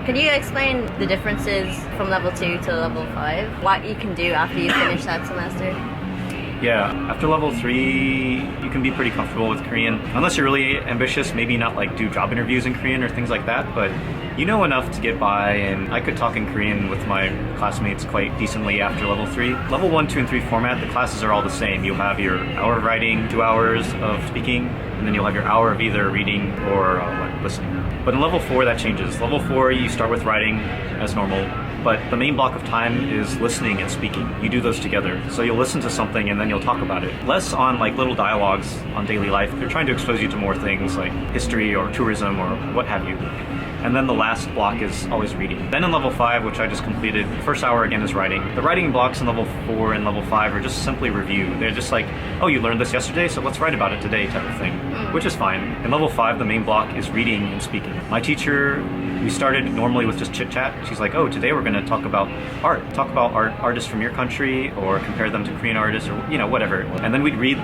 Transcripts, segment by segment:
Can you explain the differences from level 2 to level 5? What you can do after you finish that semester? Yeah, after level 3, you can be pretty comfortable with Korean. Unless you're really ambitious, maybe not like do job interviews in Korean or things like that, but you know enough to get by, and I could talk in Korean with my classmates quite decently after level 3. Level 1, 2, and 3 format, the classes are all the same. You'll have your hour of writing, 2 hours of speaking, and then you'll have your hour of either reading or listening. But in level 4, that changes. Level 4, you start with writing as normal, but the main block of time is listening and speaking. You do those together. So you'll listen to something and then you'll talk about it. Less on like little dialogues on daily life. They're trying to expose you to more things like history or tourism or what have you. And then the last block is always reading. Then in level 5, which I just completed, the first hour again is writing. The writing blocks in level 4 and level 5 are just simply review. They're just like, oh, you learned this yesterday, so let's write about it today type of thing, which is fine. In level 5, the main block is reading and speaking. My teacher, we started normally with just chit chat. She's like, oh, today we're gonna talk about art. Talk about artists from your country or compare them to Korean artists or, whatever. And then we'd read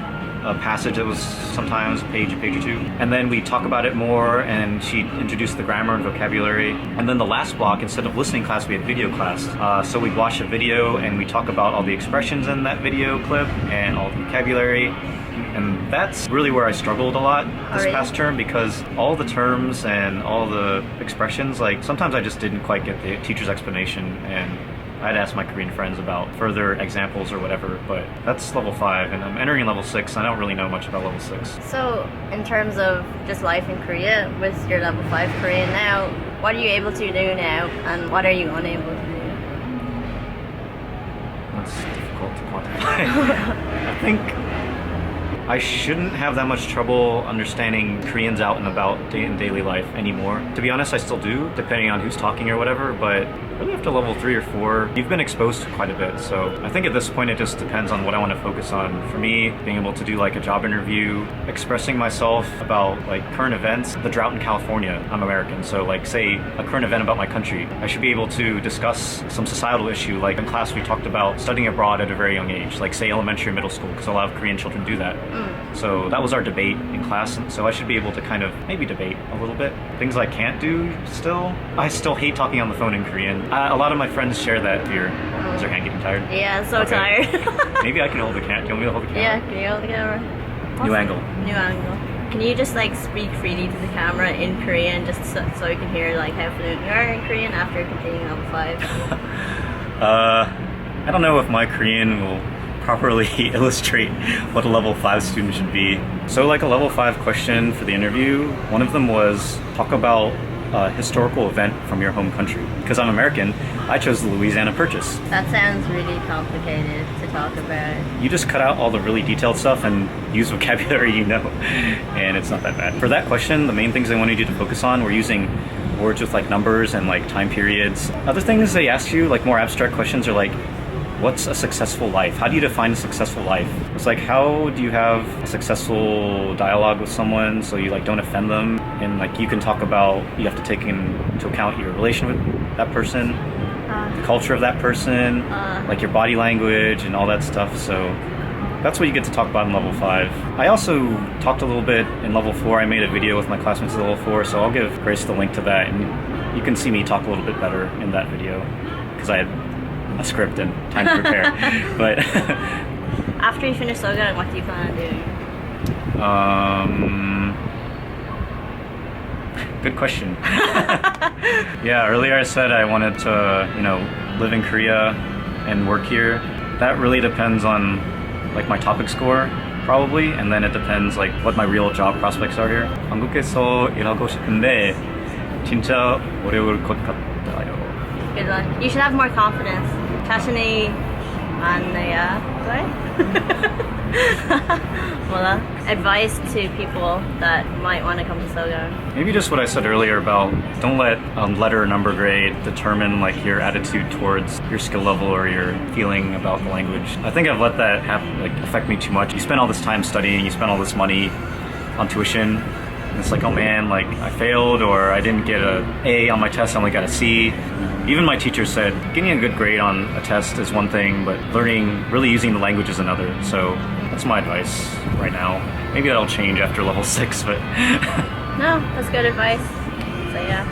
a passage that was sometimes a page or two, and then we talk about it more, and she introduced the grammar and vocabulary. And then the last block, instead of listening class, we had video class. So we'd watch a video and we talk about all the expressions in that video clip and all the vocabulary. And that's really where I struggled a lot this past term, because all the terms and all the expressions, like sometimes I just didn't quite get the teacher's explanation, and I'd ask my Korean friends about further examples or whatever, but that's level 5, and I'm entering level 6. I don't really know much about level 6. So, in terms of just life in Korea, with your level 5 Korean now, what are you able to do now, and what are you unable to do? That's difficult to quantify. I think I shouldn't have that much trouble understanding Koreans out and about in daily life anymore. To be honest, I still do, depending on who's talking or whatever, but really after level 3 or 4, you've been exposed to quite a bit. So I think at this point it just depends on what I want to focus on. For me, being able to do like a job interview, expressing myself about like current events, the drought in California. I'm American, so like say a current event about my country, I should be able to discuss some societal issue. Like in class we talked about studying abroad at a very young age, like say elementary and middle school, because a lot of Korean children do that. So that was our debate in class, and so I should be able to kind of maybe debate a little bit. Things I can't do still. I still hate talking on the phone in Korean. A lot of my friends share that fear. Is your hand getting tired? Yeah, I'm so tired. Maybe I can hold the camera. Do you want me to hold the camera? Yeah, can you hold the camera? New angle. New angle. Can you just like speak freely to the camera in Korean, just so you can hear like how fluent you are in Korean after completing level 5? I don't know if my Korean will properly illustrate what a level 5 student should be. So like a level 5 question for the interview, one of them was talk about a historical event from your home country. Because I'm American, I chose the Louisiana Purchase. That sounds really complicated to talk about. You just cut out all the really detailed stuff and use vocabulary you know, and it's not that bad. For that question, the main things I wanted you to focus on were using words with like numbers and like time periods. Other things they ask you, like more abstract questions, are like, what's a successful life? How do you define a successful life? It's like, how do you have a successful dialogue with someone so you like don't offend them? And like you can talk about, you have to take into account your relation with that person, the culture of that person, like your body language and all that stuff. So that's what you get to talk about in level 5. I also talked a little bit in level 4. I made a video with my classmates at level 4, so I'll give Grace the link to that, and you can see me talk a little bit better in that video because I had a script and time to prepare. But after you finish Sogan, what do you plan on doing? Good question. Yeah, earlier I said I wanted to, live in Korea and work here. That really depends on like my topic score probably, and then it depends like what my real job prospects are here. 한국에서 일하고 싶은데 진짜 어려울 것 같아요. Good luck. You should have more confidence. 자신이 많아야 돼? Well, advice to people that might want to come to Sogan. Maybe just what I said earlier about don't let letter or number grade determine like your attitude towards your skill level or your feeling about the language. I think I've let that affect me too much. You spend all this time studying, you spend all this money on tuition, and it's like, oh man, like I failed or I didn't get an A on my test, I only got a C. Even my teacher said getting a good grade on a test is one thing, but really using the language is another. So that's my advice right now. Maybe that'll change after level 6, but No, that's good advice. So yeah,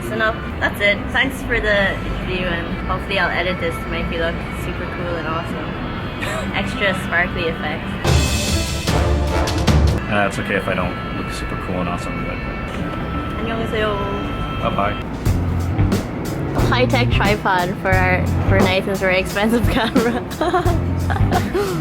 So no, that's it. Thanks for the interview, and hopefully I'll edit this to make you look super cool and awesome. Extra sparkly effects. It's okay if I don't look super cool and awesome, but 안녕하세요. bye-bye. High-tech tripod for Nathan's very expensive camera.